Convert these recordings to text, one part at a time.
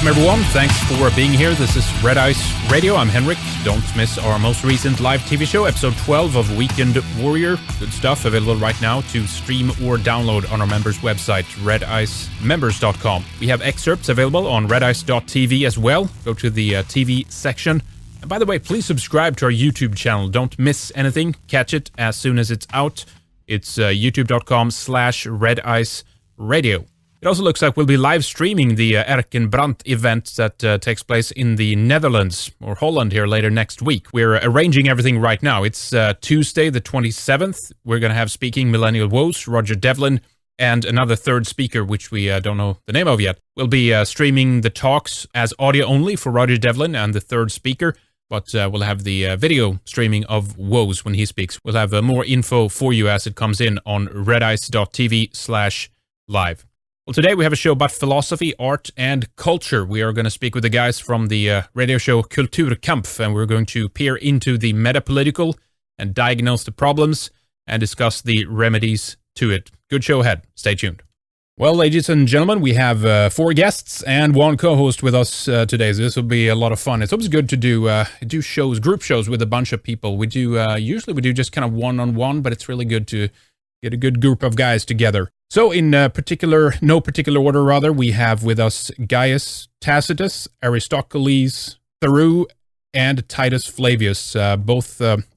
Welcome, everyone. Thanks for being here. This is Red Ice Radio. I'm Henrik. Don't miss our most recent live TV show, episode 12 of Weekend Warrior. Good stuff available right now to stream or download on our members' website, redicemembers.com. We have excerpts available on redice.tv as well. Go to the TV section. And by the way, please subscribe to our YouTube channel. Don't miss anything. Catch it as soon as it's out. It's youtube.com/rediceradio. It also looks like we'll be live streaming the Erkenbrand event that takes place in the Netherlands, or Holland, here later next week. We're arranging everything right now. It's Tuesday, the 27th. We're going to have speaking Millennial Woes, Roger Devlin, and another third speaker, which we don't know the name of yet. We'll be streaming the talks as audio only for Roger Devlin and the third speaker, but we'll have the video streaming of Woes when he speaks. We'll have more info for you as it comes in on redice.tv/live. Well, today we have a show about philosophy, art, and culture. We are going to speak with the guys from the radio show KultureKampf, and we're going to peer into the metapolitical and diagnose the problems and discuss the remedies to it. Good show ahead. Stay tuned. Well, ladies and gentlemen, we have 4 guests and 1 co-host with us today, so this will be a lot of fun. It's always good to do shows, group shows with a bunch of people. We do usually we do just kind of one-on-one, but it's really good to get a good group of guys together. So in no particular order, we have with us Gaius Tacitus, Aristocles, Tharru, and Titus Flavius. All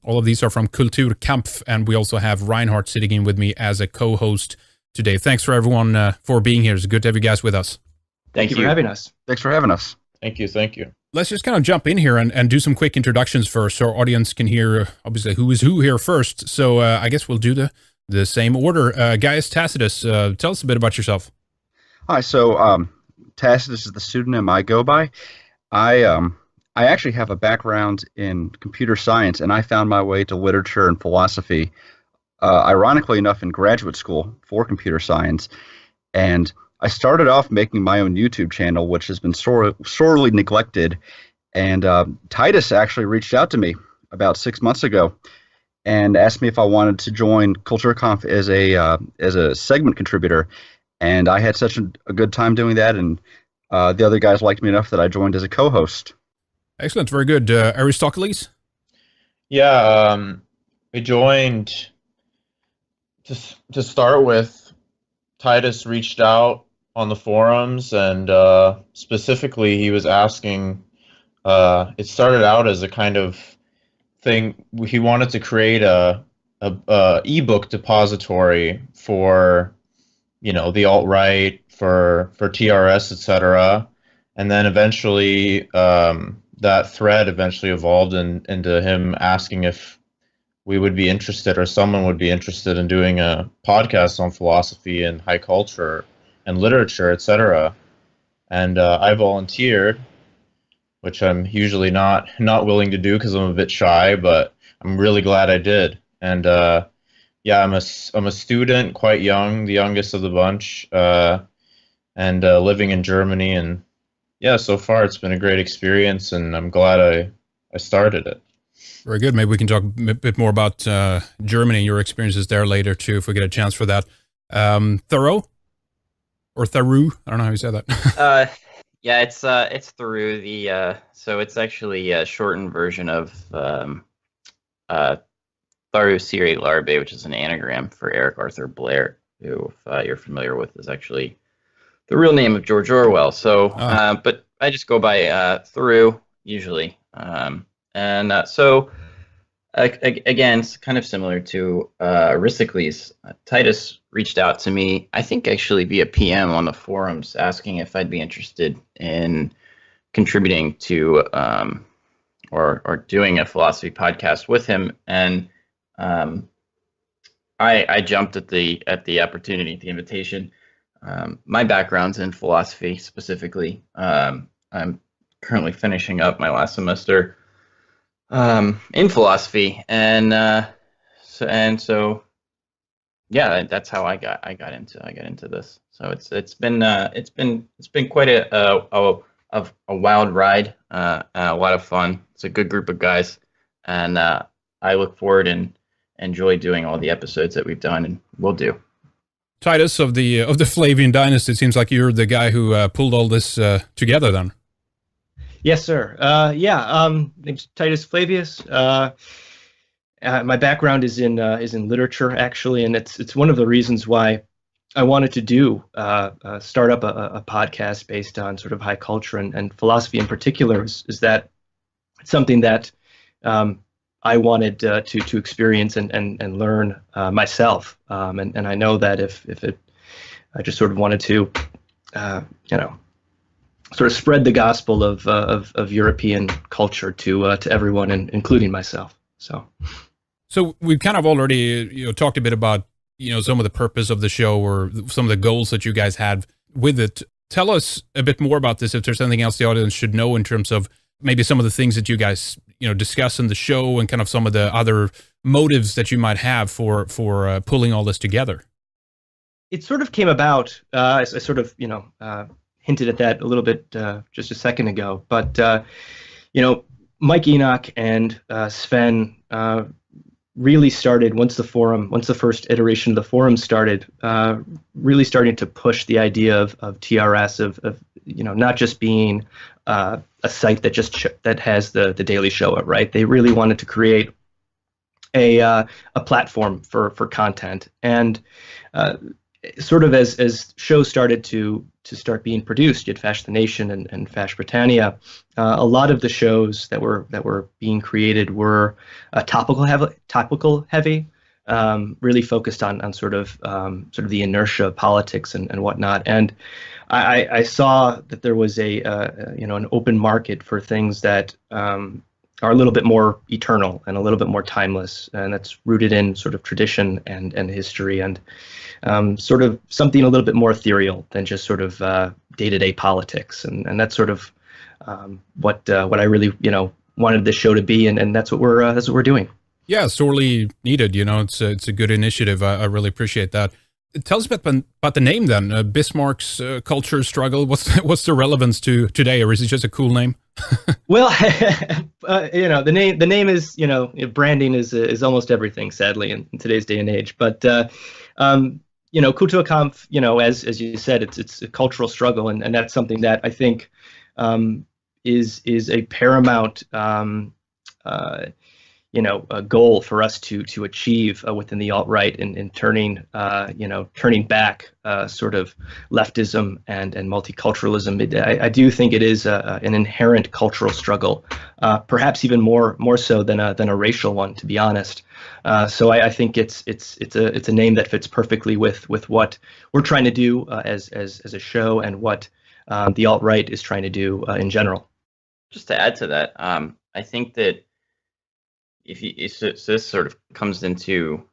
of these are from KultureKampf, and we also have Reinhardt sitting in with me as a co-host today. Thanks for everyone for being here. It's good to have you guys with us. Thank you for having us. Thanks for having us. Thank you. Let's just kind of jump in here and do some quick introductions first, so our audience can hear, obviously, who is who here first. So I guess we'll do the same order. Gaius Tacitus, tell us a bit about yourself. Hi, so Tacitus is the pseudonym I go by. I actually have a background in computer science, and I found my way to literature and philosophy, ironically enough, in graduate school for computer science. And I started off making my own YouTube channel, which has been sorely neglected. And Titus actually reached out to me about 6 months ago and asked me if I wanted to join KultureKampf as a segment contributor, and I had such a good time doing that, and the other guys liked me enough that I joined as a co-host. Excellent, very good. Aristocles? Yeah, we joined to start with. Titus reached out on the forums, and specifically he was asking, it started out as a kind of thing. He wanted to create a ebook depository for, the alt-right, for TRS, etc. And then eventually that thread eventually evolved into him asking if we would be interested, or someone would be interested in doing a podcast on philosophy and high culture and literature, etc. And I volunteered, which I'm usually not willing to do because I'm a bit shy, but I'm really glad I did. And yeah, I'm a student, quite young, the youngest of the bunch, and living in Germany. And yeah, so far it's been a great experience, and I'm glad I started it. Very good. Maybe we can talk a bit more about Germany and your experiences there later too, if we get a chance for that. Tharru? Or Tharru? I don't know how you say that. Yeah, it's Tharru. So it's actually a shortened version of Tharru Siri Larbe, which is an anagram for Eric Arthur Blair, who, if you're familiar with, is actually the real name of George Orwell. So, but I just go by Tharru usually. So again, it's kind of similar to Aristocles. Titus reached out to me, I think actually via PM on the forums, asking if I'd be interested in contributing to or doing a philosophy podcast with him. And I jumped at the opportunity, the invitation. My background's in philosophy specifically. I'm currently finishing up my last semester in philosophy, and so yeah, that's how I got into this. So it's been quite a wild ride, a lot of fun. It's a good group of guys, and I look forward and enjoy doing all the episodes that we've done and will do. Titus of the Flavian dynasty. It seems like you're the guy who pulled all this together then. Yes, sir. Name's Titus Flavius. My background is in literature, actually, and it's one of the reasons why I wanted to start up a podcast based on sort of high culture and philosophy in particular. Is that it's something that I wanted to experience and learn myself, and I know that if I just sort of wanted to, sort of spread the gospel of European culture to everyone, including myself. So we've kind of already talked a bit about some of the purpose of the show or some of the goals that you guys had with it. Tell us a bit more about this. If there's anything else the audience should know in terms of maybe some of the things that you guys discuss in the show and kind of some of the other motives that you might have for pulling all this together. It sort of came about. I sort of hinted at that a little bit just a second ago, but Mike Enoch and Sven really started once the first iteration of the forum started, really starting to push the idea of TRS of not just being a site that has the Daily Show, right? They really wanted to create a platform for content, and sort of as shows started to start being produced, you had Fash the Nation and Fash Britannia. A lot of the shows that were being created were topical heavy, really focused on sort of the inertia of politics and whatnot. And I saw that there was an open market for things that are a little bit more eternal and a little bit more timeless, and that's rooted in sort of tradition and history and sort of something a little bit more ethereal than just sort of day-to-day politics, and that's sort of what I really wanted this show to be, and that's what we're doing. Yeah, sorely needed. It's a good initiative. I really appreciate that. Tell us about the name then. Bismarck's culture struggle. What's the relevance to today, or is it just a cool name? Well, the name is branding is almost everything, sadly, in today's day and age. But KultureKampf, as you said, it's a cultural struggle, and that's something that I think is a paramount a goal for us to achieve within the alt-right in turning back sort of leftism and multiculturalism. I do think it is an inherent cultural struggle, perhaps even more so than a racial one, to be honest. So I think it's a name that fits perfectly with what we're trying to do as a show and what the alt-right is trying to do in general. Just to add to that, I think that so this sort of comes into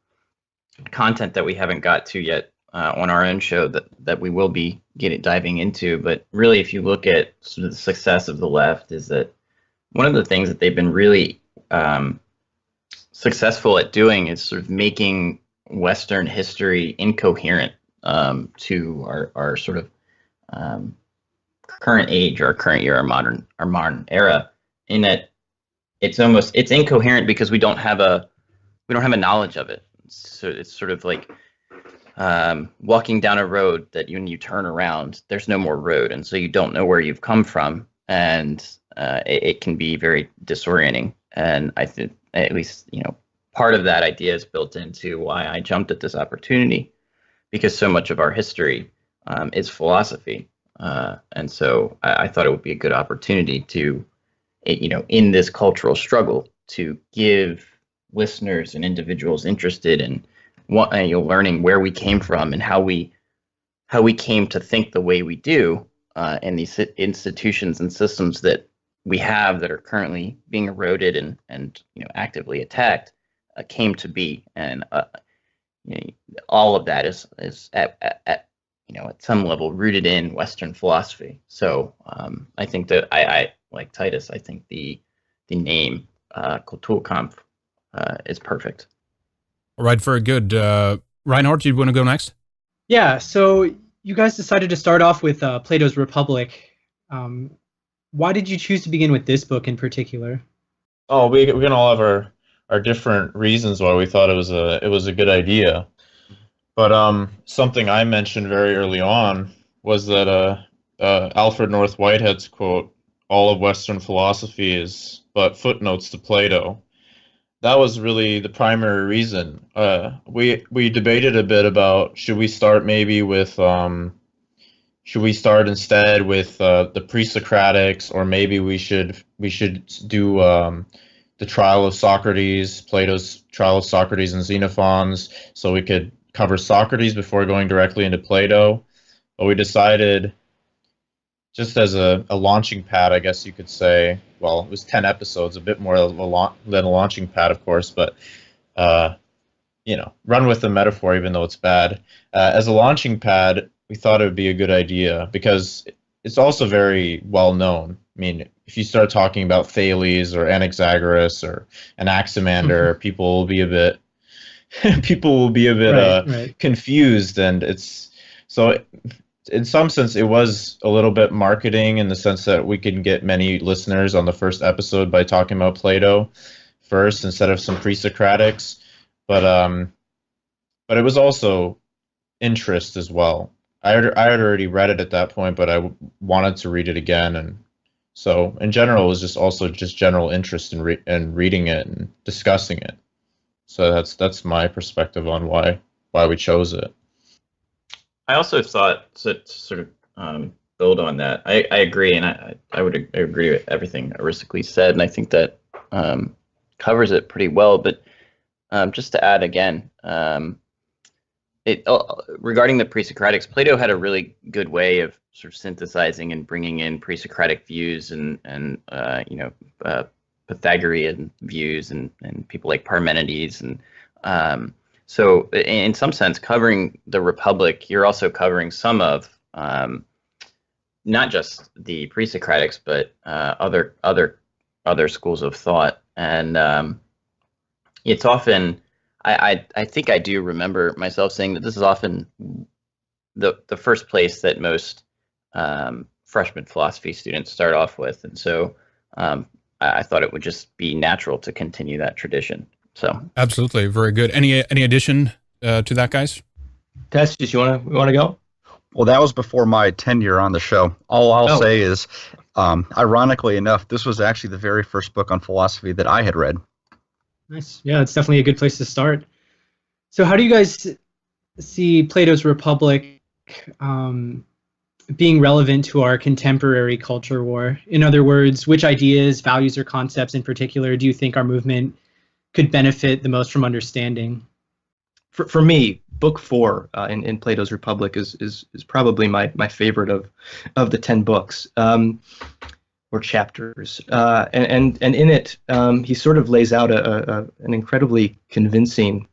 content that we haven't got to yet on our own show that we will be diving into. But really, if you look at sort of the success of the left, is that one of the things that they've been really successful at doing is sort of making Western history incoherent to our sort of current age, our current year, our modern era, in that it's incoherent because we don't have a knowledge of it. So it's sort of like walking down a road that when you turn around, there's no more road, and so you don't know where you've come from, and it can be very disorienting. And I think at least part of that idea is built into why I jumped at this opportunity, because so much of our history is philosophy, and so I thought it would be a good opportunity to, in this cultural struggle, to give listeners and individuals interested in learning where we came from and how we came to think the way we do, and these institutions and systems that we have that are currently being eroded and actively attacked came to be, and all of that is at some level rooted in Western philosophy. So I think that I like Titus. I think the name KultureKampf is perfect. All right, very good. Reinhard, do you want to go next? Yeah, so you guys decided to start off with Plato's Republic. Why did you choose to begin with this book in particular? Oh, we can all have our different reasons why we thought it was a good idea. But something I mentioned very early on was that Alfred North Whitehead's quote, "All of Western philosophy is but footnotes to Plato." That was really the primary reason. We debated a bit about should we start instead with the pre-Socratics, or maybe we should do the trial of Socrates, Plato's trial of Socrates and Xenophon's, so we could cover Socrates before going directly into Plato. But we decided, just as a launching pad, I guess you could say. Well, it was 10 episodes, a bit more than a launching pad, of course, but run with the metaphor, even though it's bad. As a launching pad, we thought it would be a good idea because it's also very well known. I mean, if you start talking about Thales or Anaxagoras or Anaximander, people will be a bit Right. confused, and it's so. In some sense, it was a little bit marketing in the sense that we can get many listeners on the first episode by talking about Plato first instead of some pre-Socratics, but it was also interest as well. I had already read it at that point, but I wanted to read it again, and so in general, it was just general interest in reading it and discussing it. So that's my perspective on why we chose it. I also thought to sort of build on that. I agree, and I would agree with everything Aristocles said, and I think that covers it pretty well. But just to add again, regarding the pre-Socratics, Plato had a really good way of sort of synthesizing and bringing in pre-Socratic views and Pythagorean views and people like Parmenides and so in some sense, covering the Republic, you're also covering some of not just the pre-Socratics, but other schools of thought. And it's often, I think I do remember myself saying that this is often the first place that most freshman philosophy students start off with. And so I thought it would just be natural to continue that tradition. So absolutely, very good. Any addition to that, guys? Tacitus, you want to go? Well, that was before my tenure on the show. All I'll say is, ironically enough, this was actually the very first book on philosophy that I had read. Nice. Yeah, it's definitely a good place to start. So how do you guys see Plato's Republic being relevant to our contemporary culture war? In other words, which ideas, values, or concepts in particular do you think our movement could benefit the most from understanding? For me, book 4 in Plato's Republic is probably my favorite of the 10 books or chapters, and in it he sort of lays out an incredibly convincing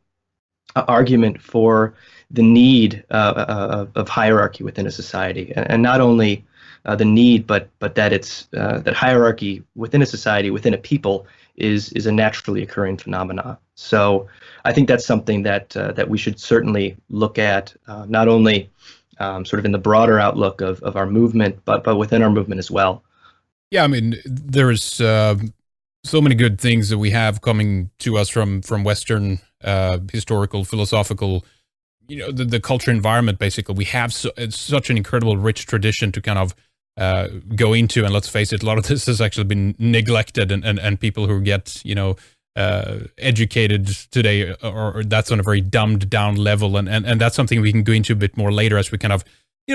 argument for the need of hierarchy within a society, and not only the need, but that it's that hierarchy within a society, within a people, is a naturally occurring phenomena. So I think that's something that we should certainly look at, not only sort of in the broader outlook of our movement, but within our movement as well. Yeah, I mean, there's so many good things that we have coming to us from Western historical, philosophical, the culture environment. Basically, we have such an incredible, rich tradition to kind of go into, and let's face it, a lot of this has actually been neglected, and people who get educated today, or that's on a very dumbed down level, and that's something we can go into a bit more later as we kind of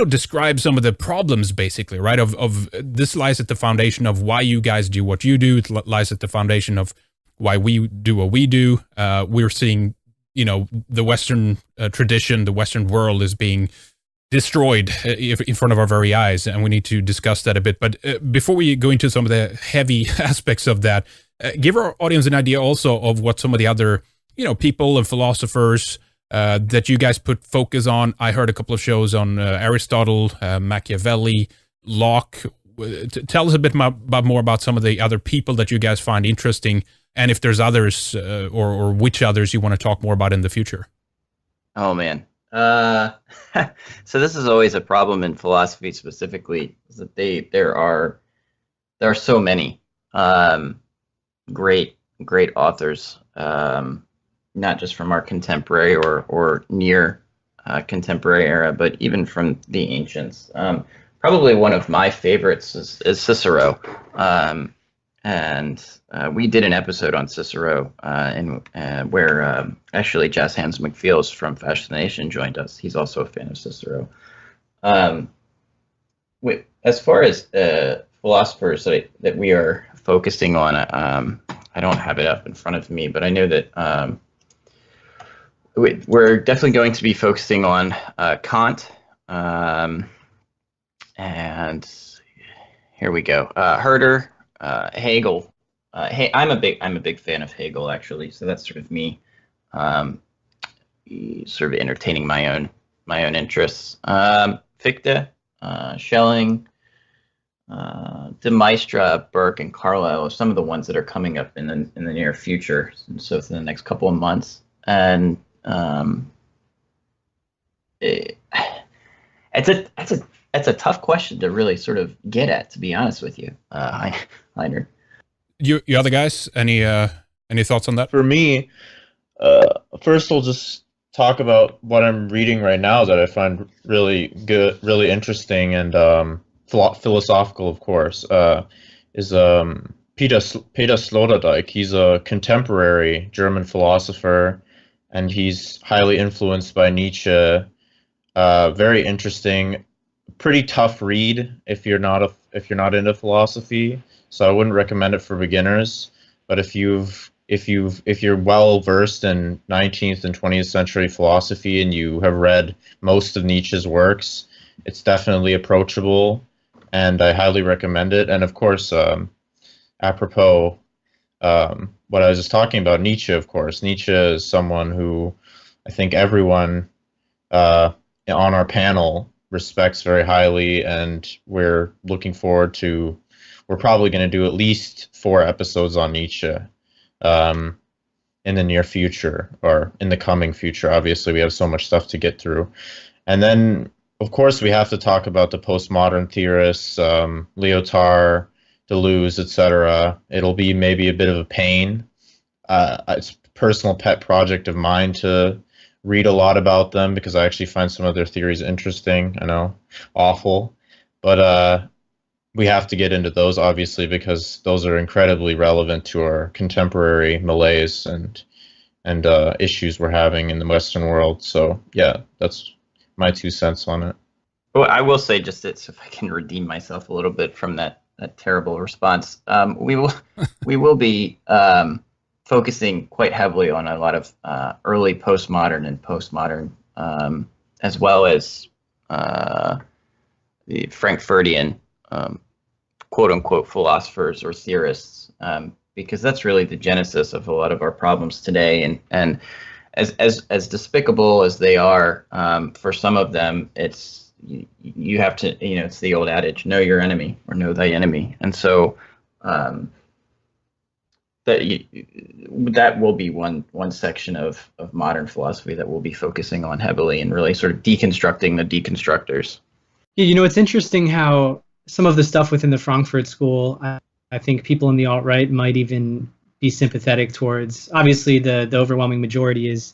describe some of the problems, basically, right? Of this lies at the foundation of why you guys do what you do. It lies at the foundation of why we do what we do. We're seeing the Western tradition, the Western world is being destroyed in front of our very eyes, and we need to discuss that a bit. But before we go into some of the heavy aspects of that, give our audience an idea also of what some of the other people and philosophers that you guys put focus on. I heard a couple of shows on Aristotle, Machiavelli, Locke. Tell us a bit more about some of the other people that you guys find interesting, and if there's others or which others you want to talk more about in the future. Oh man. So this is always a problem in philosophy specifically, is that there are so many great authors, not just from our contemporary or near contemporary era, but even from the ancients. Probably one of my favorites is Cicero. And we did an episode on Cicero where actually Jazz Hands McFeels from Fascination joined us. He's also a fan of Cicero. As far as philosophers that we are focusing on, I don't have it up in front of me, but I know that we're definitely going to be focusing on Kant, and here we go. Herder, Hegel. I'm a big fan of Hegel, actually. So that's sort of me, sort of entertaining my own interests. Fichte, Schelling, De Maistre, Burke, and Carlyle are some of the ones that are coming up in the near future. So within the next couple of months, and it's a tough question to really sort of get at, to be honest with you, Heiner. You other guys, any thoughts on that? For me, first I'll just talk about what I'm reading right now that I find really good, really interesting, and philosophical, of course, is Peter Sloterdijk. He's a contemporary German philosopher, and he's highly influenced by Nietzsche. Very interesting, pretty tough read if you're not into philosophy. So I wouldn't recommend it for beginners. But if you're well versed in 19th and 20th century philosophy and you have read most of Nietzsche's works, it's definitely approachable, and I highly recommend it. And of course, apropos what I was just talking about, Nietzsche, of course. Nietzsche is someone who I think everyone on our panel respects very highly, and we're looking forward to, we're probably going to do at least 4 episodes on Nietzsche in the near future, or in the coming future. Obviously, we have so much stuff to get through. And then, of course, we have to talk about the postmodern theorists, Lyotard, Deleuze, etc. It'll be maybe a bit of a pain. It's a personal pet project of mine to read a lot about them, because I actually find some of their theories interesting. I know, awful. But we have to get into those, obviously, because those are incredibly relevant to our contemporary malaise and issues we're having in the Western world. So, yeah, that's my 2 cents on it. Well, I will say, just that, if I can redeem myself a little bit from that terrible response, we will be focusing quite heavily on a lot of early postmodern and postmodern, as well as the Frankfurtian quote-unquote philosophers or theorists, because that's really the genesis of a lot of our problems today. And as despicable as they are, for some of them, you have to, it's the old adage, know your enemy or know thy enemy. And so that will be one section of modern philosophy that we'll be focusing on heavily, and really sort of deconstructing the deconstructors. Yeah, it's interesting how some of the stuff within the Frankfurt School, I think people in the alt-right might even be sympathetic towards. Obviously, the overwhelming majority is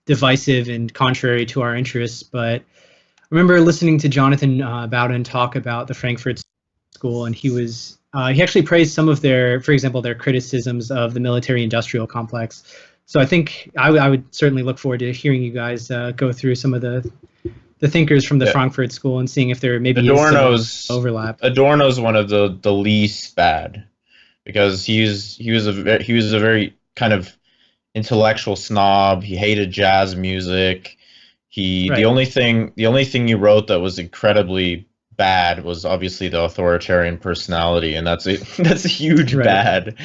divisive and contrary to our interests, but I remember listening to Jonathan Bowden talk about the Frankfurt School, and he actually praised some of their criticisms of the military-industrial complex. So I think I would certainly look forward to hearing you guys go through some of the thinkers from the Frankfurt School and seeing if there maybe is some overlap. Adorno's one of the least bad, because he was a very kind of intellectual snob. He hated jazz music. Right. The only thing he wrote that was incredibly bad was obviously the authoritarian personality, and that's a huge bad,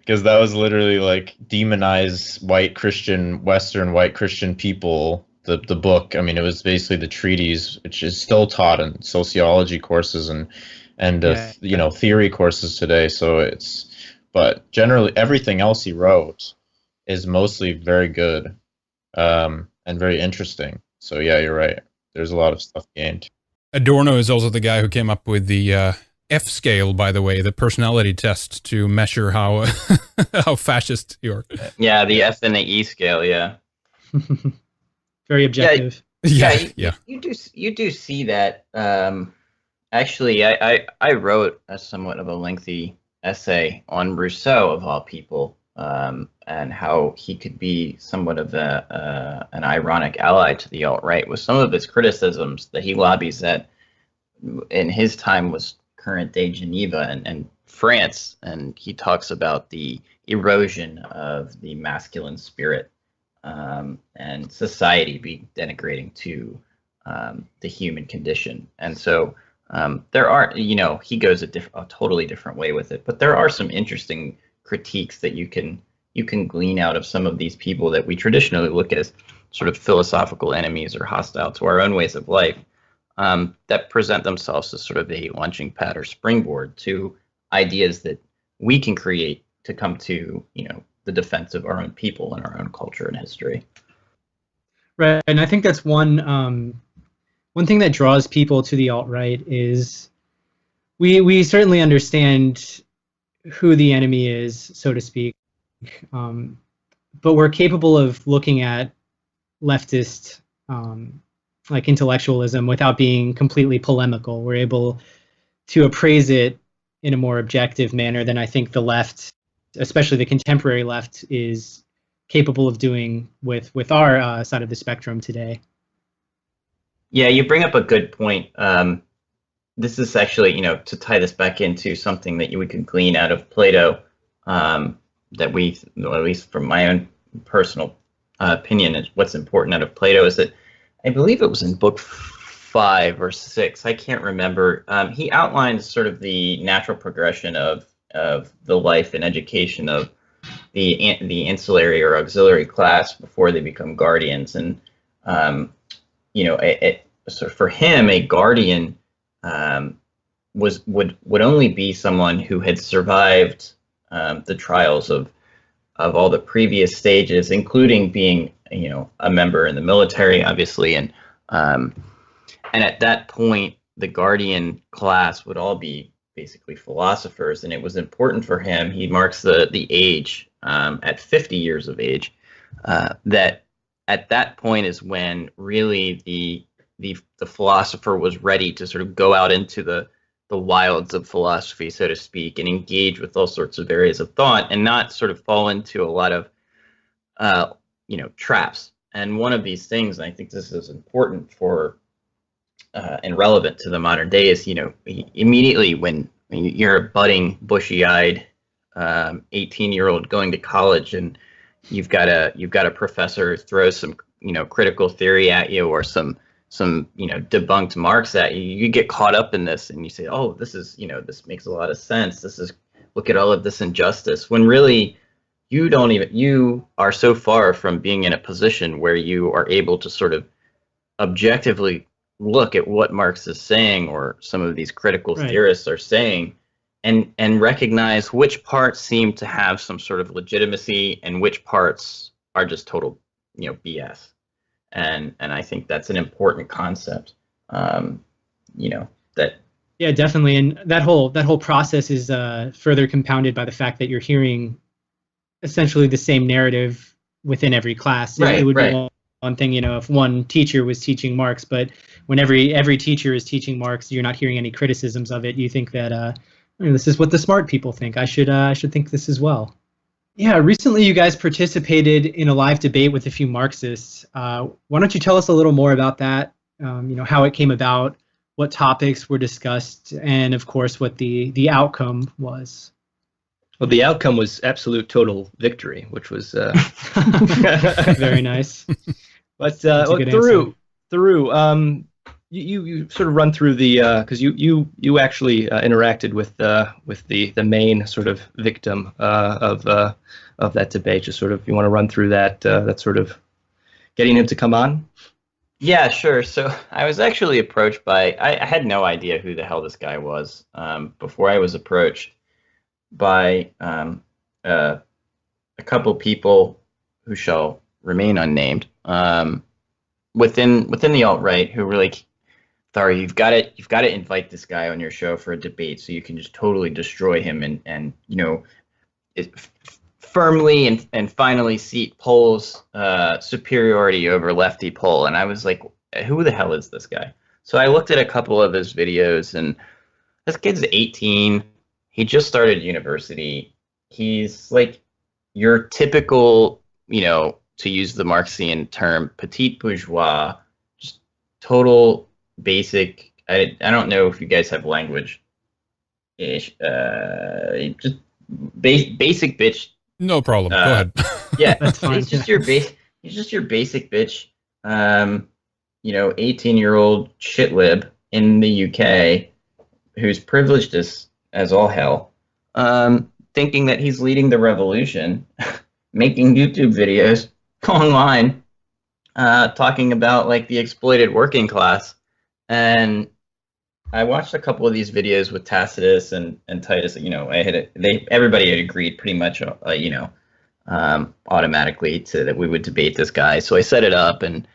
because that was literally like demonize Western white Christian people. The book, I mean, it was basically the treatise, which is still taught in sociology courses and theory courses today. So but generally everything else he wrote is mostly very good and very interesting. So yeah, you're right. There's a lot of stuff gained. Adorno is also the guy who came up with the F scale, by the way, the personality test to measure how fascist you are. Yeah, the F and the E scale, yeah. very objective. You do see that. Actually, I wrote a somewhat of a lengthy essay on Rousseau of all people, and how he could be somewhat of an ironic ally to the alt-right with some of his criticisms that he lobbies at in his time was current day Geneva and France, and he talks about the erosion of the masculine spirit and society being denigrating to the human condition. And so there are, he goes a totally different way with it, but there are some interesting critiques that you can glean out of some of these people that we traditionally look at as sort of philosophical enemies or hostile to our own ways of life, that present themselves as sort of a launching pad or springboard to ideas that we can create to come to, the defense of our own people and our own culture and history. Right, and I think that's one thing that draws people to the alt-right is we certainly understand who the enemy is, so to speak, but we're capable of looking at leftist like intellectualism without being completely polemical. We're able to appraise it in a more objective manner than I think the left, especially the contemporary left, is capable of doing with our side of the spectrum today. Yeah, you bring up a good point. This is actually, to tie this back into something that we could glean out of Plato, that we, at least from my own personal opinion, is what's important out of Plato is that I believe it was in book 5 or 6, I can't remember. He outlines sort of the natural progression of the life and education of the ancillary or auxiliary class before they become guardians, and so for him, a guardian would only be someone who had survived the trials of all the previous stages, including being a member in the military, obviously, and at that point, the guardian class would all be basically philosophers, and it was important for him. He marks the age at 50 years of age, that at that point is when really the philosopher was ready to sort of go out into the wilds of philosophy, so to speak, and engage with all sorts of areas of thought and not sort of fall into a lot of traps. And one of these things, and I think this is important for and relevant to the modern day, is immediately when you're a budding, bushy-eyed 18-year-old going to college, and you've got a professor throw some critical theory at you, or some debunked Marx at you, you get caught up in this and you say, oh, this is this makes a lot of sense, look at all of this injustice, when really you are so far from being in a position where you are able to sort of objectively look at what Marx is saying or some of these critical theorists are saying, and recognize which parts seem to have some sort of legitimacy and which parts are just total BS. And I think that's an important concept. Yeah, definitely. And that whole process is further compounded by the fact that you're hearing essentially the same narrative within every class. It would be one thing, if one teacher was teaching Marx, but when every teacher is teaching Marx, you're not hearing any criticisms of it. You think that this is what the smart people think. I should think this as well. Yeah, recently you guys participated in a live debate with a few Marxists. Why don't you tell us a little more about that? How it came about, what topics were discussed, and of course what the outcome was. Well, the outcome was absolute total victory, which was very nice. But Tharru, you sort of run through the because you actually interacted with the main sort of victim of that debate. Just sort of, you want to run through that sort of getting him to come on? Yeah, sure. So I was actually approached by, I had no idea who the hell this guy was before I was approached by a couple people who shall remain unnamed within the alt-right, who were like, Tharru, you've got to invite this guy on your show for a debate so you can just totally destroy him and firmly and finally seat Pole's superiority over lefty Pole. And I was like, who the hell is this guy? So I looked at a couple of his videos, and this kid's 18. He just started university. He's like your typical, to use the Marxian term, petite bourgeois, just total basic. I don't know if you guys have language. Just basic bitch. No problem. Go ahead. Yeah, That's fine. He's just your basic bitch. 18-year-old shit lib in the UK who's privileged as all hell, thinking that he's leading the revolution, making YouTube videos online, talking about like the exploited working class. And I watched a couple of these videos with Tacitus and Titus. Everybody had agreed pretty much, automatically that we would debate this guy. So I set it up, and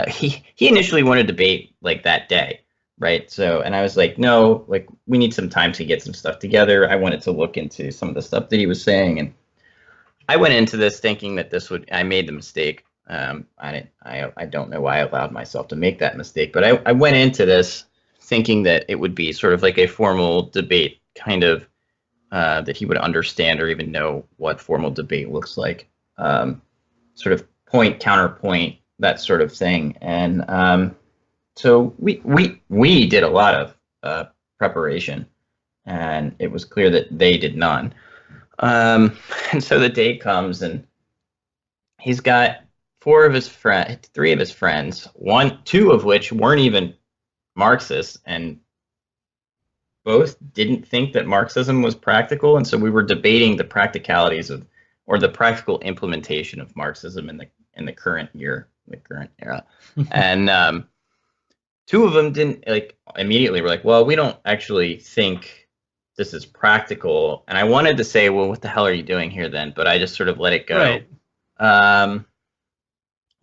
he initially wanted to debate like that day, right? So, and I was like, no, like we need some time to get some stuff together. I wanted to look into some of the stuff that he was saying, and I went into this thinking that I made the mistake. I don't know why I allowed myself to make that mistake, but I went into this thinking that it would be sort of like a formal debate, kind of that he would understand or even know what formal debate looks like, sort of point, counterpoint, that sort of thing. And so we did a lot of preparation, and it was clear that they did none. And so the day comes, and he's got three of his friends, two of which weren't even Marxists, and both didn't think that Marxism was practical. And so we were debating the practicalities or the practical implementation of Marxism in the current era. And two of them didn't immediately were like, well, we don't actually think this is practical. And I wanted to say, well, what the hell are you doing here then? But I just sort of let it go. Right.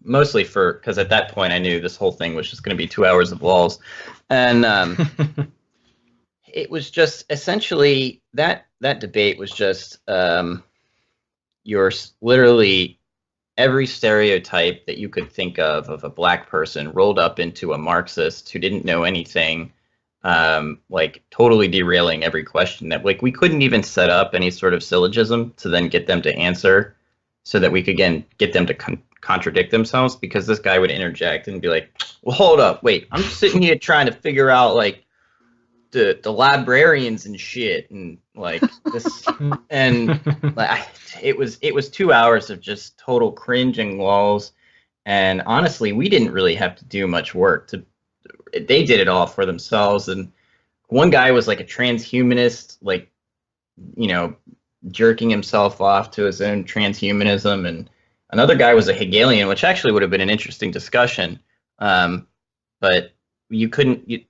Mostly because at that point I knew this whole thing was just going to be 2 hours of walls. And it was just essentially that debate was just your literally every stereotype that you could think of a black person rolled up into a Marxist who didn't know anything, totally derailing every question that we couldn't even set up any sort of syllogism to then get them to answer, so that we could again get them to contradict themselves, because this guy would interject and be like, well, hold up, wait, I'm just sitting here trying to figure out the librarians and shit, and this and it was 2 hours of just total cringe and lulls. And honestly, we didn't really have to do much work. They did it all for themselves. And one guy was like a transhumanist, jerking himself off to his own transhumanism, and another guy was a Hegelian, which actually would have been an interesting discussion, but you couldn't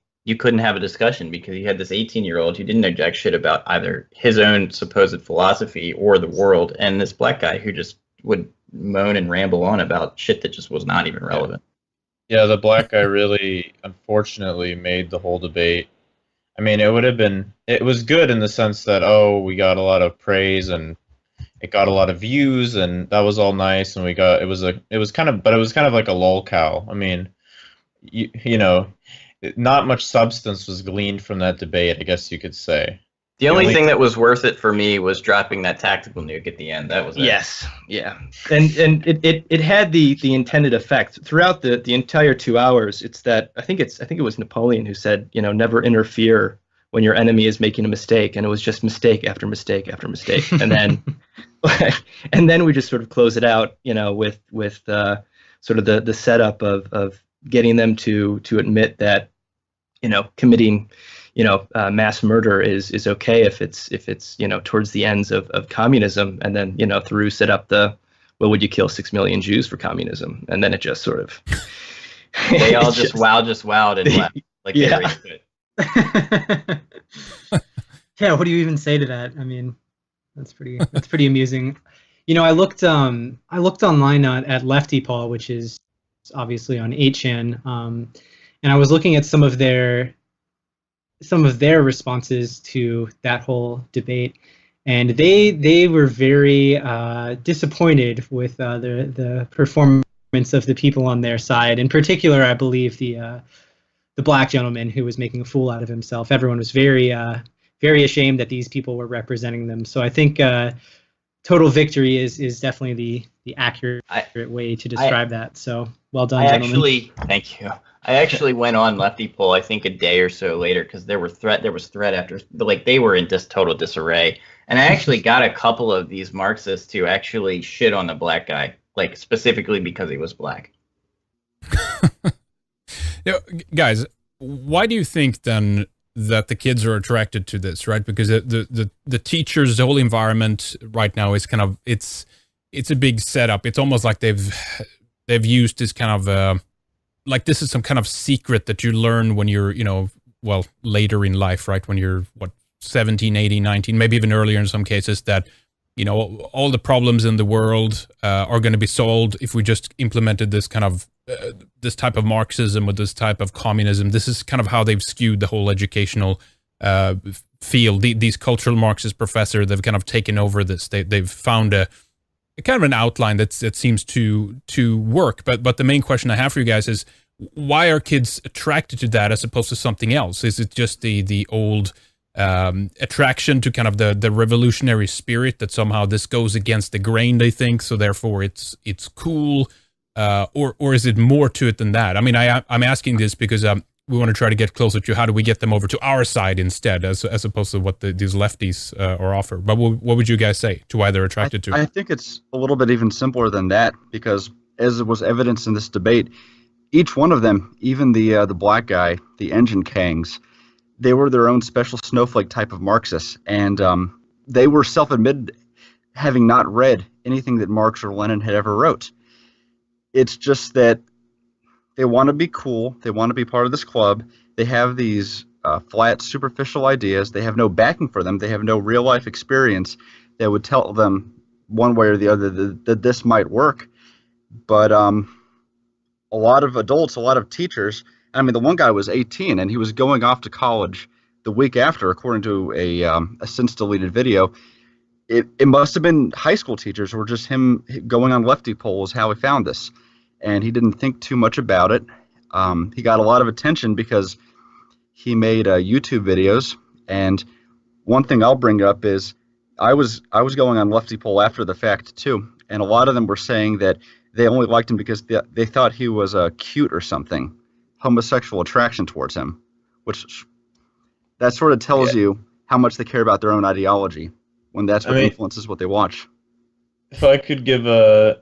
have a discussion because you had this 18-year-old who didn't know jack shit about either his own supposed philosophy or the world, and this black guy who just would moan and ramble on about shit that just was not even relevant. Yeah, the black guy really, unfortunately, made the whole debate. I mean, it was good in the sense that, we got a lot of praise and it got a lot of views, and that was all nice, and it was kind of like a lolcow. I mean, not much substance was gleaned from that debate, I guess you could say. The only thing that was worth it for me was dropping that tactical nuke at the end. That was it. Yes, yeah, and it had the intended effect throughout the entire 2 hours. It's that I think it was Napoleon who said, never interfere when your enemy is making a mistake, and it was just mistake after mistake after mistake, and then we just sort of close it out, with sort of the setup of getting them to admit that committing mass murder is okay if it's towards the ends of communism, and then Tharru set up well, would you kill 6 million Jews for communism, and then it just sort of they all just wowed and left like yeah. They really could. Yeah, what do you even say to that? I mean, that's pretty amusing. I looked online at Lefty Paul, which is obviously on 8chan, and I was looking at some of their responses to that whole debate, and they were very disappointed with the performance of the people on their side. In particular, I believe the black gentleman who was making a fool out of himself. Everyone was very ashamed that these people were representing them. So I think total victory is definitely the accurate way to describe that. So well done, gentlemen. Thank you. I actually went on Lefty Poll, I think a day or so later, because there was threat after, like, they were in total disarray. And I actually got a couple of these Marxists to actually shit on the black guy, like specifically because he was black. Guys, why do you think then that the kids are attracted to this, right? Because the teachers, the whole environment right now is kind of, it's a big setup. It's almost like they've used this kind of like this is some kind of secret that you learn when you're, well, later in life, right? When you're 17, 18, 19, maybe even earlier in some cases, that all the problems in the world are going to be solved if we just implemented this kind of this type of Marxism or this type of communism. This is kind of how they've skewed the whole educational field. These cultural Marxist professors, they've kind of taken over this. They've found a kind of an outline that seems to work. But the main question I have for you guys is, why are kids attracted to that as opposed to something else? Is it just the old attraction to kind of the revolutionary spirit, that somehow this goes against the grain, they think, so therefore it's cool, or is it more to it than that? I mean, I'm asking this because we want to try to get closer to how do we get them over to our side instead, as opposed to what these lefties are offer. But what would you guys say to why they're attracted to it? I think it's a little bit even simpler than that, because as it was evidenced in this debate, each one of them, even the black guy, the engine kangs, they were their own special snowflake type of Marxists, and they were self-admitted having not read anything that Marx or Lenin had ever wrote. It's just that they want to be cool. They want to be part of this club. They have these flat, superficial ideas. They have no backing for them. They have no real-life experience that would tell them one way or the other that this might work. But a lot of adults, a lot of teachers, I mean, the one guy was 18, and he was going off to college the week after, according to a since-deleted video. It must have been high school teachers, or just him going on Lefty Poll is how he found this. And he didn't think too much about it. He got a lot of attention because he made YouTube videos. And one thing I'll bring up is I was going on Lefty Poll after the fact too, and a lot of them were saying that they only liked him because they thought he was cute or something, homosexual attraction towards him, which that sort of tells you how much they care about their own ideology when that's what influences what they watch. If I could give a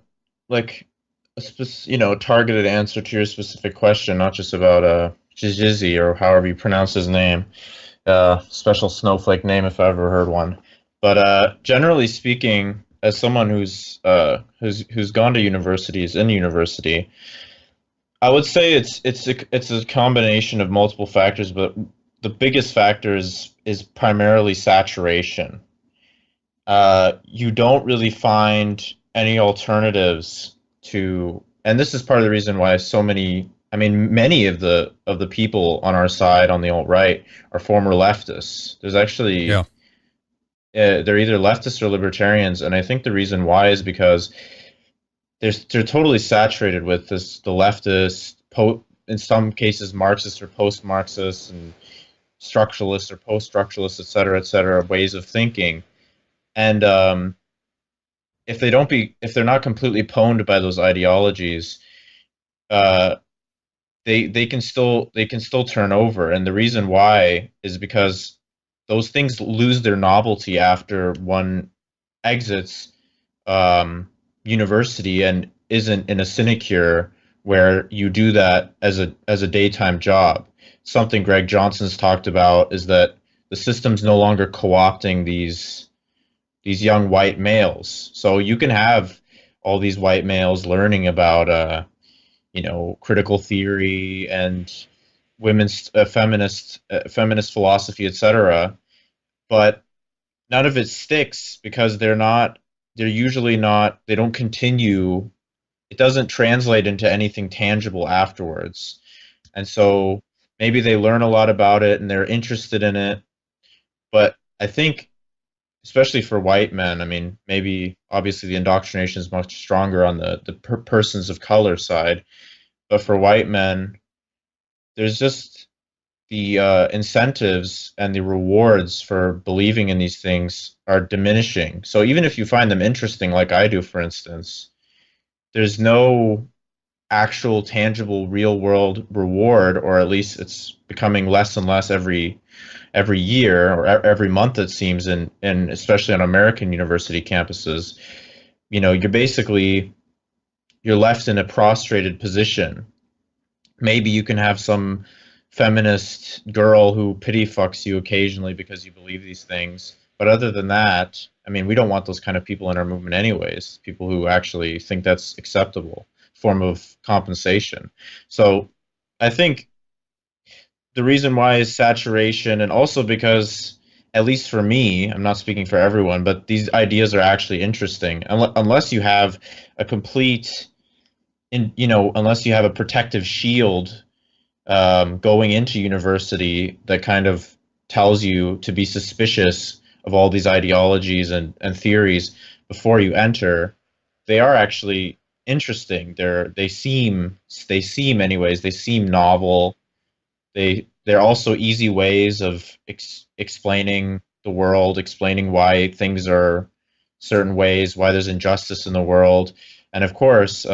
targeted answer to your specific question, not just about Jizzy or however you pronounce his name, special snowflake name if I ever heard one. But generally speaking, as someone who's gone to universities, in university, I would say it's a combination of multiple factors, but the biggest factor is primarily saturation. You don't really find any alternatives to, and this is part of the reason why many of the people on our side, on the alt-right, are former leftists. There's actually they're either leftists or libertarians, and I think the reason why is because they're totally saturated with the leftist, in some cases Marxist or post-Marxist, and structuralist or post-structuralist, et cetera, ways of thinking. And if they're not completely pwned by those ideologies, they can still turn over. And the reason why is because those things lose their novelty after one exits university and isn't in a sinecure where you do that as a daytime job. Something Greg Johnson's talked about is that the system's no longer co-opting these young white males. So you can have all these white males learning about critical theory and women's feminist philosophy, etc. But none of it sticks because they don't continue. It doesn't translate into anything tangible afterwards. And so maybe they learn a lot about it and they're interested in it. But I think especially for white men. I mean, maybe obviously the indoctrination is much stronger on the persons of color side, but for white men, there's just the incentives and the rewards for believing in these things are diminishing. So even if you find them interesting, like I do, for instance, there's no actual tangible real world reward, or at least it's becoming less and less every year or every month, it seems, in especially on American university campuses. You know, you're left in a prostrated position. Maybe you can have some feminist girl who pity fucks you occasionally because you believe these things, but other than that, I mean, we don't want those kind of people in our movement anyways, people who actually think that's acceptable form of compensation. So I think the reason why is saturation, and also because, at least for me, I'm not speaking for everyone, but these ideas are actually interesting. Unless you have a complete, unless you have a protective shield going into university that kind of tells you to be suspicious of all these ideologies and theories before you enter, they are actually interesting. They seem novel. They're also easy ways of explaining the world, explaining why things are certain ways, why there's injustice in the world. And of course,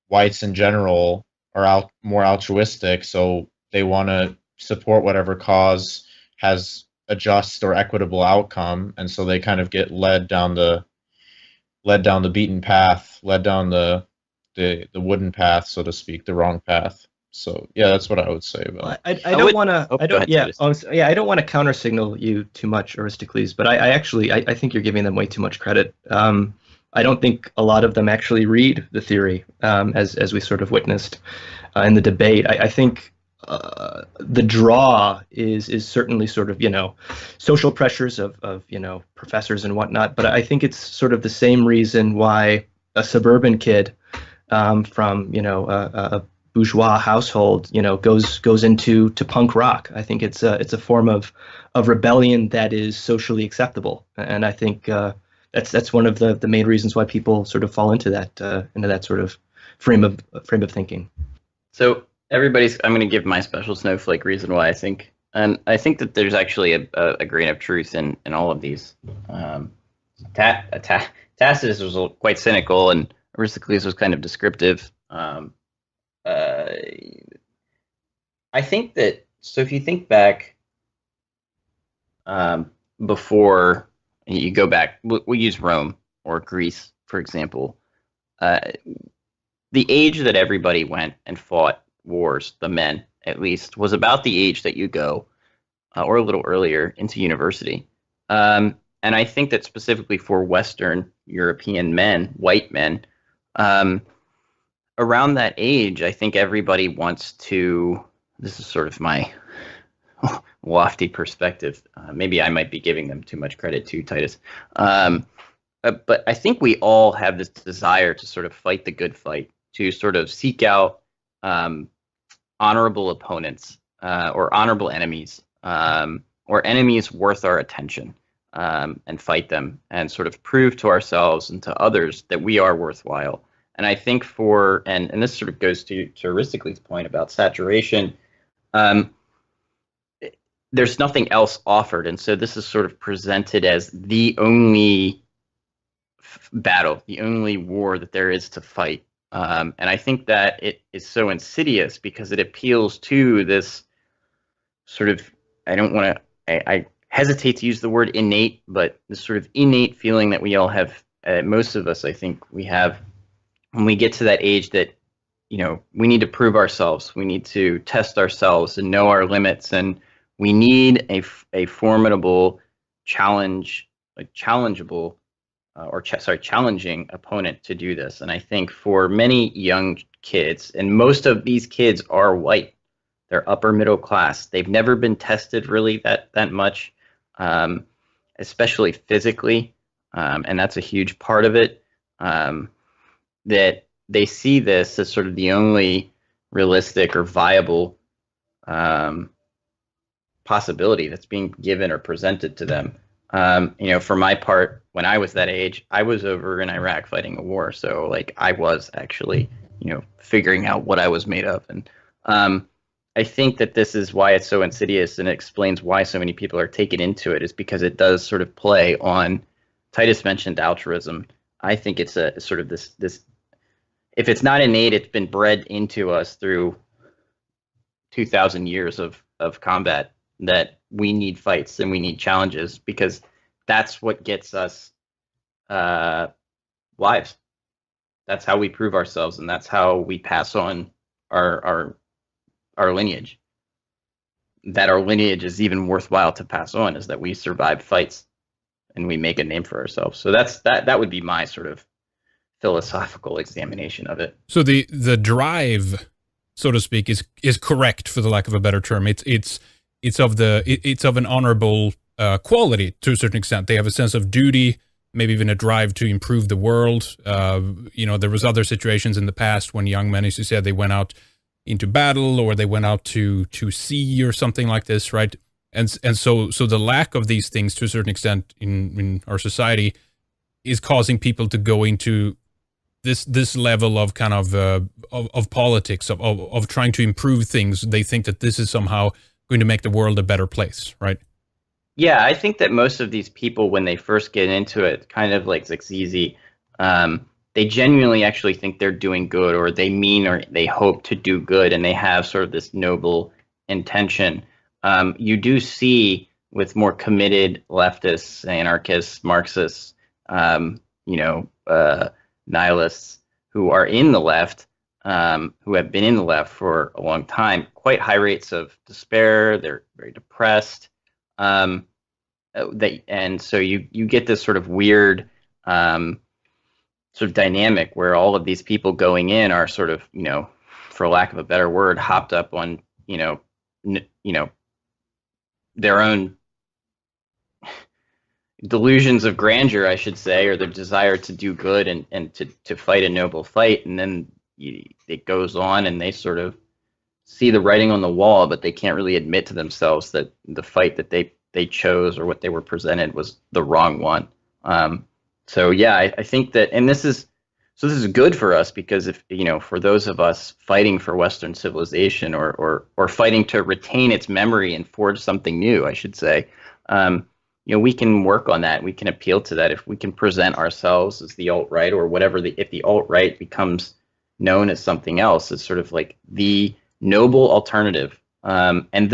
whites in general are more altruistic, so they want to support whatever cause has a just or equitable outcome, and so they kind of get led down the beaten path, led down the wooden path, so to speak, the wrong path. So yeah, that's what I would say about it. I don't want to. Oh, I go don't. ahead, Yeah. I don't want to counter signal you too much, Aristocles. But I actually I think you're giving them way too much credit. I don't think a lot of them actually read the theory, as we sort of witnessed in the debate. I think the draw is certainly sort of social pressures of professors and whatnot. But I think it's sort of the same reason why a suburban kid from a bourgeois household goes into punk rock. I think it's a form of rebellion that is socially acceptable, and I think that's one of the main reasons why people sort of fall into that sort of frame of thinking. So I'm going to give my special snowflake reason why I think, and I think that there's actually a grain of truth in all of these. Tacitus was quite cynical, and Aristocles was kind of descriptive. I think that, so if you think back before you go back, we'll use Rome or Greece, for example. The age that everybody went and fought wars, the men at least, was about the age that you go, or a little earlier, into university. And I think that specifically for Western European men, white men, around that age, I think everybody wants to, this is sort of my lofty perspective. Maybe I might be giving them too much credit too, Titus. But I think we all have this desire to sort of fight the good fight, to sort of seek out honorable opponents or honorable enemies, or enemies worth our attention, and fight them and sort of prove to ourselves and to others that we are worthwhile. And I think and this sort of goes to Aristocles' point about saturation, there's nothing else offered. And so this is sort of presented as the only battle, the only war that there is to fight. And I think that it is so insidious because it appeals to this sort of, I hesitate to use the word innate, but this sort of innate feeling that we all have, most of us, I think we have, when we get to that age that, we need to prove ourselves, we need to test ourselves and know our limits, and we need a formidable challenging opponent to do this. And I think for many young kids, and most of these kids are white, they're upper middle class, they've never been tested really that much, especially physically, and that's a huge part of it, that they see this as sort of the only realistic or viable possibility that's being given or presented to them. For my part, when I was that age, I was over in Iraq fighting a war. So like I was actually, figuring out what I was made of. And I think that this is why it's so insidious, and it explains why so many people are taken into it, is because it does sort of play on, Titus mentioned altruism. I think it's a sort of this, if it's not innate, it's been bred into us through 2,000 years of combat, that we need fights and we need challenges, because that's what gets us lives. That's how we prove ourselves, and that's how we pass on our lineage. That our lineage is even worthwhile to pass on is that we survive fights and we make a name for ourselves. So that would be my sort of philosophical examination of it. So the drive, so to speak, is correct, for the lack of a better term. It's of an honorable quality to a certain extent. They have a sense of duty, maybe even a drive to improve the world. There was other situations in the past when young men, as you said, they went out into battle, or they went out to sea or something like this, right? And so the lack of these things, to a certain extent, in our society, is causing people to go into this level of kind of politics, of trying to improve things. They think that this is somehow going to make the world a better place, right? Yeah, I think that most of these people, when they first get into it, kind of like Zizi, they genuinely actually think they're doing good, or they mean, or they hope to do good, and they have sort of this noble intention. You do see with more committed leftists, anarchists, Marxists, nihilists who are in the left, who have been in the left for a long time, quite high rates of despair. They're very depressed. And so you get this sort of weird sort of dynamic where all of these people going in are sort of, for lack of a better word, hopped up on, their own delusions of grandeur, I should say, or their desire to do good and to fight a noble fight. And then it goes on, and they sort of see the writing on the wall, but they can't really admit to themselves that the fight that they chose, or what they were presented, was the wrong one. So yeah, I think that, and this is good for us, because if, for those of us fighting for Western civilization, or fighting to retain its memory and forge something new, I should say, we can work on that. We can appeal to that if we can present ourselves as the alt-right, or whatever. If the alt-right becomes known as something else, it's sort of like the noble alternative, and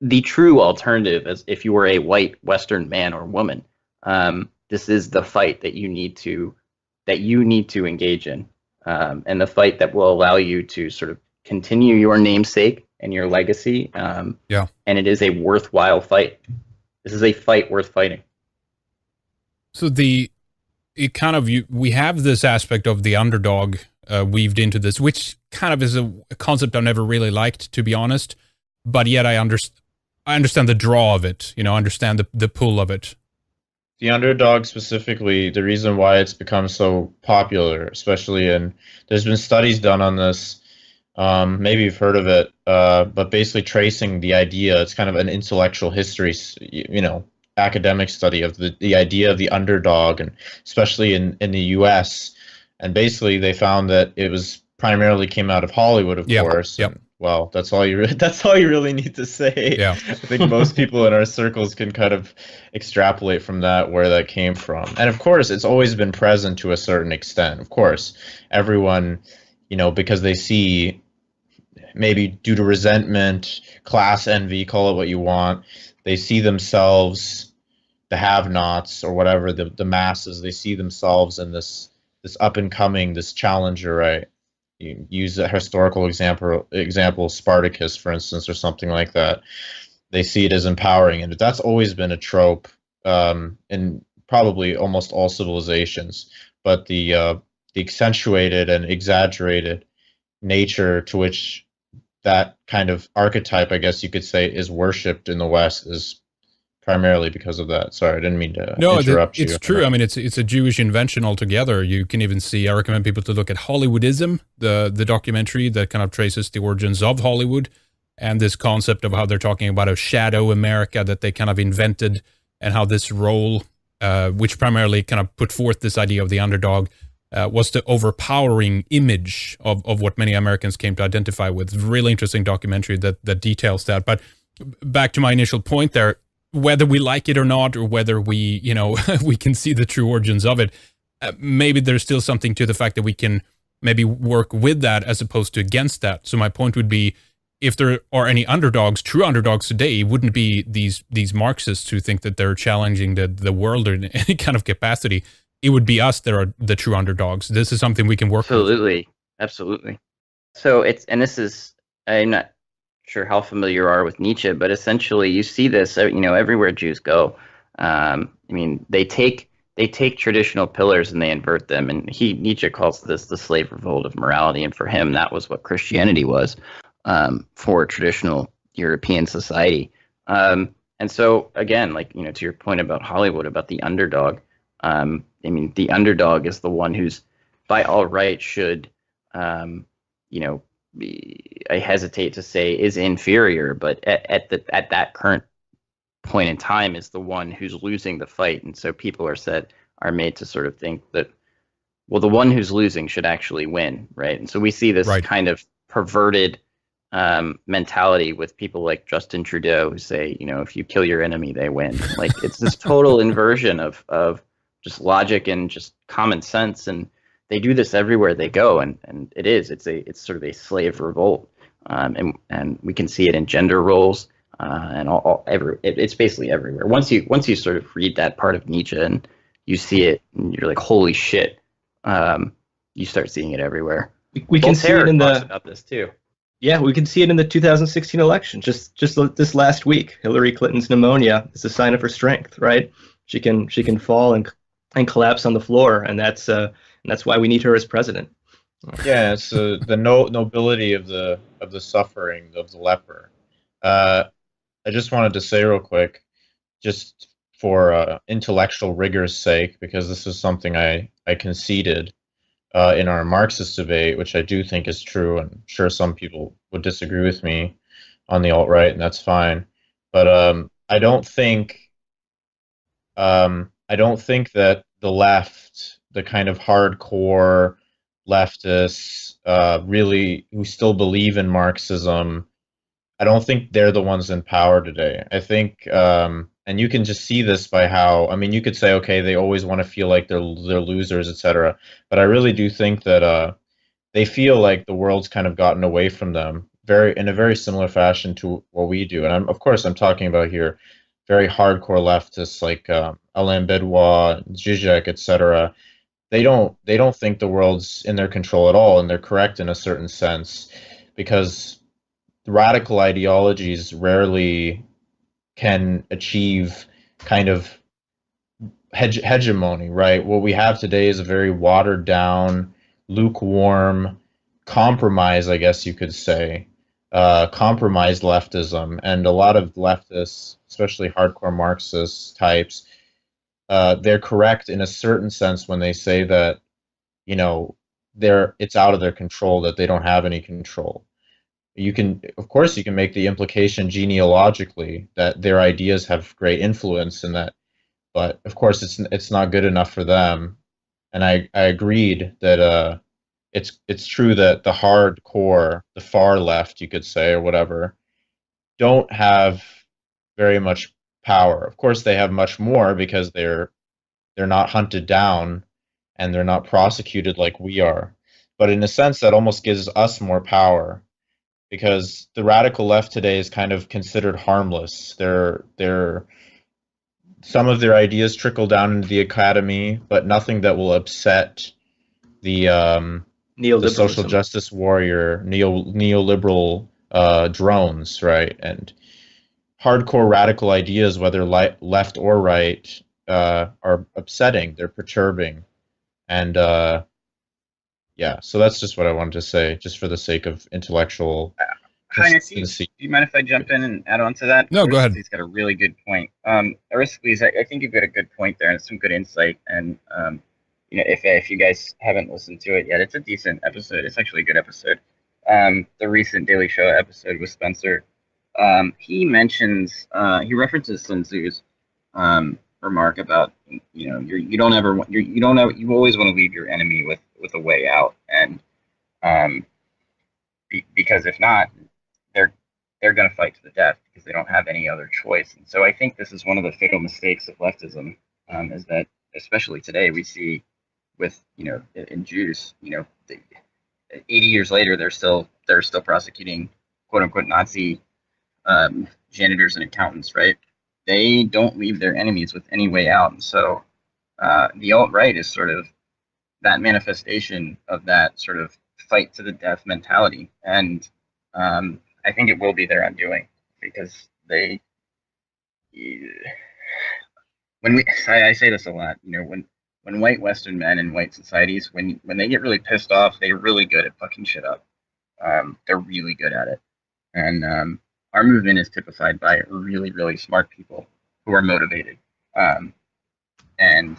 the true alternative, as if you were a white Western man or woman. This is the fight that you need to engage in, and the fight that will allow you to sort of continue your namesake and your legacy. And it is a worthwhile fight. This is a fight worth fighting. So we have this aspect of the underdog weaved into this, which kind of is a concept I've never really liked, to be honest. But yet I understand the draw of it. I understand the pull of it. The underdog specifically, the reason why it's become so popular, especially there's been studies done on this. Maybe you've heard of it, but basically tracing the idea. It's kind of an intellectual history, academic study of the idea of the underdog, and especially in the U.S. And basically, they found that it was primarily came out of Hollywood, of course. Yep. Well, that's all you really need to say. Yeah. I think most people in our circles can kind of extrapolate from that where that came from. And of course, it's always been present to a certain extent. Of course, everyone, because they see, maybe due to resentment, class envy, call it what you want, they see themselves, the have-nots or whatever, the masses, they see themselves in this up and coming, this challenger, right? You use a historical example, Spartacus, for instance, or something like that. They see it as empowering, and that's always been a trope in probably almost all civilizations. But the accentuated and exaggerated nature to which that kind of archetype, I guess you could say, is worshipped in the West is primarily because of that. Sorry, I didn't mean to interrupt you. It's true. I mean, it's a Jewish invention altogether. You can even see, I recommend people to look at Hollywoodism, the documentary that kind of traces the origins of Hollywood, and this concept of how they're talking about a shadow America that they kind of invented and how this role, which primarily kind of put forth this idea of the underdog, was the overpowering image of what many Americans came to identify with. Really interesting documentary that details that. But back to my initial point there, whether we like it or not, or whether we, we can see the true origins of it, maybe there's still something to the fact that we can maybe work with that as opposed to against that. So my point would be, if there are any underdogs, true underdogs today, it wouldn't be these Marxists who think that they're challenging the world in any kind of capacity. It would be us that are the true underdogs. This is something we can work with. Absolutely. So I'm not sure how familiar you are with Nietzsche, but essentially you see this, everywhere Jews go. They take traditional pillars and they invert them. And Nietzsche calls this the slave revolt of morality. And for him, that was what Christianity was for traditional European society. And so again, to your point about Hollywood, about the underdog, the underdog is the one who's by all right should, I hesitate to say is inferior, but at that current point in time is the one who's losing the fight. And so people are made to sort of think that, well, the one who's losing should actually win, right? And so we see this kind of perverted mentality with people like Justin Trudeau, who say, if you kill your enemy, they win. It's this total inversion of just logic and just common sense, and they do this everywhere they go, and it's sort of a slave revolt, and we can see it in gender roles, and it's basically everywhere. Once you sort of read that part of Nietzsche and you see it, and you're like, holy shit, you start seeing it everywhere. We can see it in talks about this too. Yeah, we can see it in the 2016 election. Just this last week, Hillary Clinton's pneumonia is a sign of her strength, right? She can fall and collapse on the floor, and that's why we need her as president. Yeah, it's the nobility of the suffering of the leper. I just wanted to say real quick, just for intellectual rigor's sake, because this is something I conceded in our Marxist debate, which I do think is true, and I'm sure some people would disagree with me on the alt-right, and that's fine. But I don't think that the left, the kind of hardcore leftists, really who still believe in Marxism, I don't think they're the ones in power today. I think, and you can just see this by how, you could say, okay, they always want to feel like they're losers, etc. But I really do think that they feel like the world's kind of gotten away from them, in a very similar fashion to what we do. And of course I'm talking about here very hardcore leftists like Alain Bedouin, Zizek, etc. They don't think the world's in their control at all, and they're correct in a certain sense, because radical ideologies rarely can achieve kind of hegemony, right? What we have today is a very watered down, lukewarm, compromise, I guess you could say, compromised leftism. And a lot of leftists, especially hardcore Marxist types, they're correct in a certain sense when they say that, it's out of their control, that they don't have any control. Of course, you can make the implication genealogically that their ideas have great influence in that, but of course it's not good enough for them. And I agreed that it's true that the hardcore, the far left, you could say, or whatever, don't have very much power. Of course, they have much more because they're not hunted down and they're not prosecuted like we are. But in a sense, that almost gives us more power, because the radical left today is kind of considered harmless. Some of their ideas trickle down into the academy, but nothing that will upset the social justice warrior, neoliberal drones, right? And hardcore radical ideas, whether left or right, are upsetting. They're perturbing, and yeah. So that's just what I wanted to say, just for the sake of intellectual. Hi, do you mind if I jump in and add on to that? No, go ahead. He's got a really good point. Aristocles, I think you've got a good point there and some good insight. And if you guys haven't listened to it yet, it's a decent episode. It's actually a good episode. The recent Daily Show episode with Spencer. He references Sun Tzu's remark about, you don't ever want, you don't know, you always want to leave your enemy with a way out, and because if not, they're going to fight to the death because they don't have any other choice. And so I think this is one of the fatal mistakes of leftism, is that especially today we see with in Jews, 80 years later they're still prosecuting quote unquote Nazi janitors and accountants, right? They don't leave their enemies with any way out. And so the alt-right is sort of that manifestation of that sort of fight to the death mentality. And I think it will be their undoing, because I say this a lot, when white Western men in white societies, when they get really pissed off, they're really good at fucking shit up. They're really good at it. And our movement is typified by really, really smart people who are motivated. And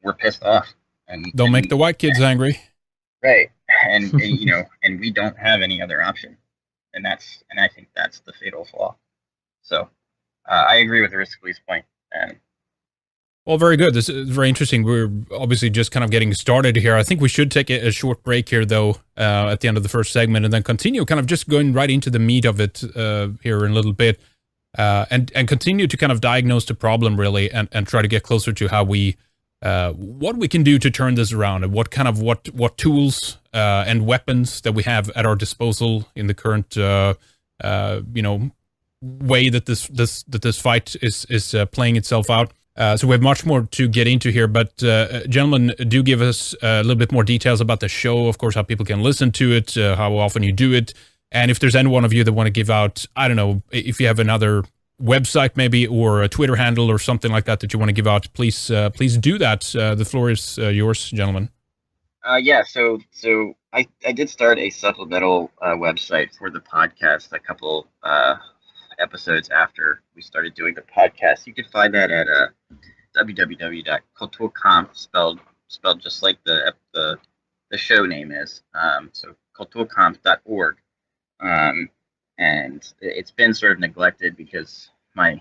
we're pissed off. And don't make the white kids angry. Right. And and we don't have any other option. And I think that's the fatal flaw. So I agree with Aristocles' point. Well, very good. This is very interesting. We're obviously just kind of getting started here. I think we should take a short break here, though, at the end of the first segment, and then continue kind of just going right into the meat of it here in a little bit, and continue to kind of diagnose the problem, really, and try to get closer to how what we can do to turn this around, and what tools and weapons that we have at our disposal in the current way that this fight is playing itself out. So we have much more to get into here, but gentlemen, do give us a little bit more details about the show, of course, how people can listen to it, how often you do it, and if there's any one of you that want to give out, I don't know, if you have another website maybe, or a Twitter handle or something like that you want to give out, please do that. The floor is yours, gentlemen. So I did start a supplemental website for the podcast a couple episodes after we started doing the podcast. You can find that at www.KultureKampf, spelled just like the show name is. So KultureKampf.org. And it's been sort of neglected because my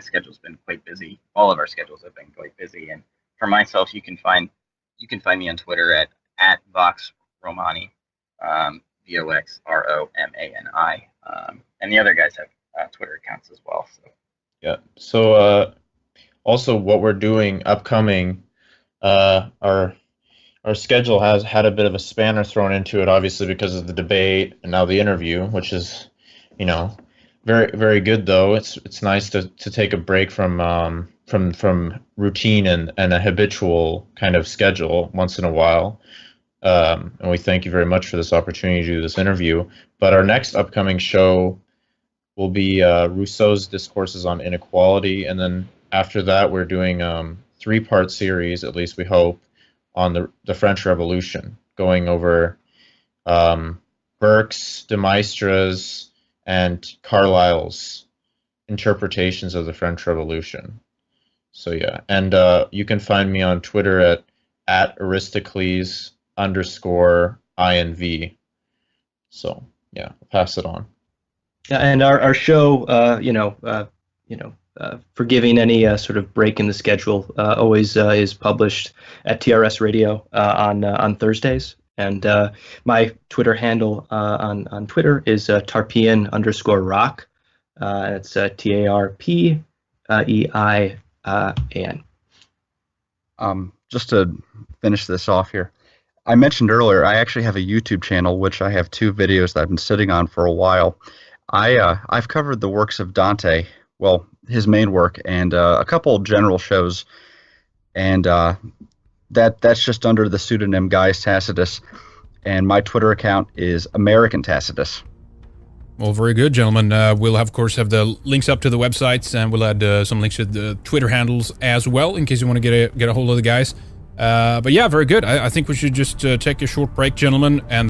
schedule's been quite busy. All of our schedules have been quite busy. And for myself, you can find me on Twitter at Vox Romani, VOXROMANI. And the other guys have Twitter accounts as well. So. Yeah. So also what we're doing upcoming, our schedule has had a bit of a spanner thrown into it, obviously because of the debate and now the interview, which is, very, very good though. It's nice to take a break from routine and a habitual kind of schedule once in a while. And we thank you very much for this opportunity to do this interview. But our next upcoming show will be Rousseau's Discourses on Inequality, and then after that we're doing 3-part series, at least we hope, on the French Revolution, going over Burke's, de Maistre's, and Carlyle's interpretations of the French Revolution. So yeah, and you can find me on Twitter at Aristocles_INV. So yeah, I'll pass it on. Yeah, and our show, forgiving any sort of break in the schedule, always is published at TRS Radio on Thursdays. And my Twitter handle on Twitter is Tarpeian_rock. It's TARPEIAN. Just to finish this off here, I mentioned earlier I actually have a YouTube channel, which I have 2 videos that I've been sitting on for a while. I've covered the works of Dante, well, his main work, and a couple of general shows, and that's just under the pseudonym Gaius Tacitus, and my Twitter account is American Tacitus. Well, very good, gentlemen. We'll, of course, have the links up to the websites, and we'll add some links to the Twitter handles as well, in case you want to get a hold of the guys. But yeah, very good. I think we should just take a short break, gentlemen, and